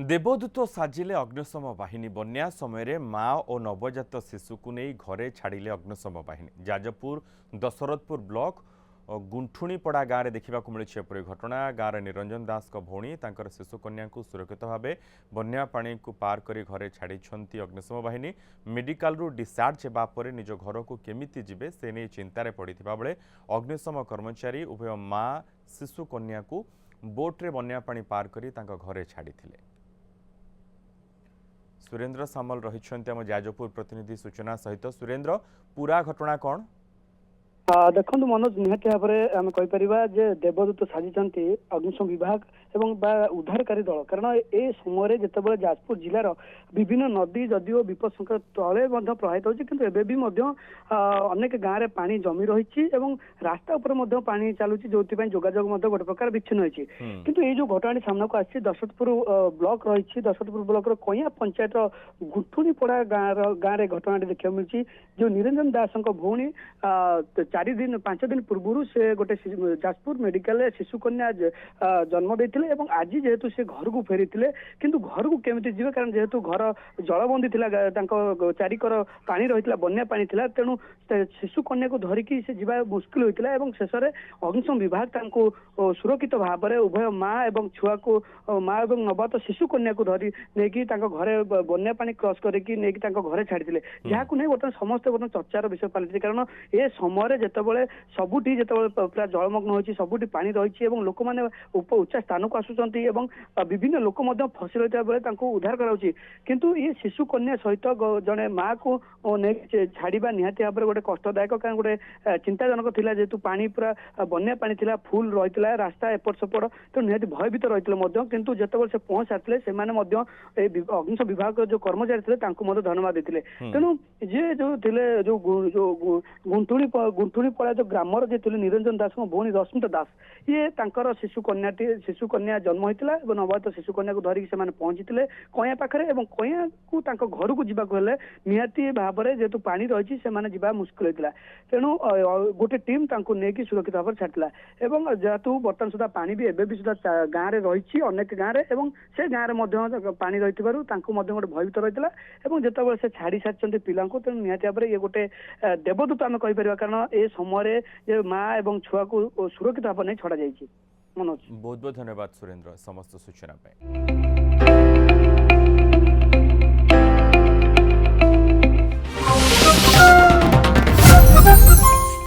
देवदूत साजिले अग्निशम बाहिनी बन्या समय माँ और नवजात शिशु को नहीं घरे छाड़िले अग्निशम बाहिनी। जाजपुर दशरथपुर ब्लॉक गुंठुणीपड़ा गाँव में देखा मिली एपरी घटना। गाँव निरंजन दास भौणी तांकर शिशु कन्या को सुरक्षित भाव बन्या पानी को पार कर घरे छाड़ी अग्निशम बाहिनी। मेडिकल डिस्चार्ज होगा निज घर को केमिति जिबे से नहीं चिंतार पड़ता बेले अग्निशम कर्मचारी उभय माँ शिशु कन्या को बोट्रे बन्या पानी पार कर घरे छाड़ी। सुरेंद्र सामल रही जाजपुर प्रतिनिधि सूचना सहित। सुरेंद्र, पूरा घटना कौन? देखो मनोज, निहत भाव में आम कहीपर देवदूत साजिंट अग्निशम विभाग एवं उद्धारकारी दल। कारण ए समय जिते जाजपुर जिलार विभिन्न नदी जदिव विपद संकेत तले प्रभावित होती किंतु एबे भी अनेक गाँव में पानी जमी रही रास्ता उपर पानी चलुची जो जोगाजोग गोटे प्रकार विच्छिन्न होती। किंतु ये जो घटना सामना को आसी दशरथपुर ब्लॉक रही दशरथपुर ब्लॉक कईया पंचायत गुंठुणीपड़ा गाँव में घटना देखा मिली। जो निरंजन दास भौणी 5 दिन पूर्व से गोटे जाजपुर मेडिकल शिशु कन्या जन्म देते आज जेहेतु से घर को फेरी किंतु घर को केमिति जीवे कारण जेहेतु घर जलबंदी चारिकर पानी रही बन्या पानी थिला तेणु शिशु कन्या को धरिकी से जीवा मुस्किल होता है। शेष में अग्निशम विभाग सुरक्षित भाव में उभय माँ और छुआ को माँ और नवजात शिशु कन्या को धरी नहीं घरे बन्या पानी क्रॉस करके घरे छाड़ी जहाँ नहीं बर्तमान समस्त बर्तमान चर्चार विषय पलटि। कारण ए समय जितेबाला सबुठी जो पूरा जलमग्न होती सबुठी पानी रही लोक मैंने उच्चा स्थान को आसुँच विभिन्न लोक फसी रही बेले उद्धार कराऊँच। किंतु ये शिशु कन्या सहित जड़े माँ को छाड़ा निहाती भाव में गोटे कष्टदायक कारण गोटे चिंताजनक था जेहेतु पानी पूरा बन्या पानी थिला फुल रही रास्ता एपट सेपट तो निहाती भयभीत रही किंतु जिते से पहुंच सारे से अग्निशम विभाग जो कर्मचारी थे धन्यवाद देते। तेणु जे जो थे जो गुंठुणीपड़ा जो ग्रामर जे थे निरंजन दास भौणी रश्मिता दास ये शिशु कन्या जन्म होता है नवजात शिशु कन्या को धरिकी से पहुंची कईया पाखे कईया को घर को जीवाक निहाती भाव में जेहेतु पानी रही से मुस्किल होता। तेणु गोटे टीम नहीं सुरक्षित भाव में छाड़ा जेहेतु बर्तमान सुधा पानी भी एवं भी सुधा गाँव में रही अनेक गाँव में से गाँव में पानी रही गोटे भयभीत रही है जिते से छाड़ी सारी पिला तेणु निहाती भाव में ये गोटे देवदूत आम कहीपर। कारण ए समय माँ और छुआ को सुरक्षित भाव नहीं छड़ा जाइए। मनोज, बहुत बहुत धन्यवाद सुरेंद्र समस्त सूचना।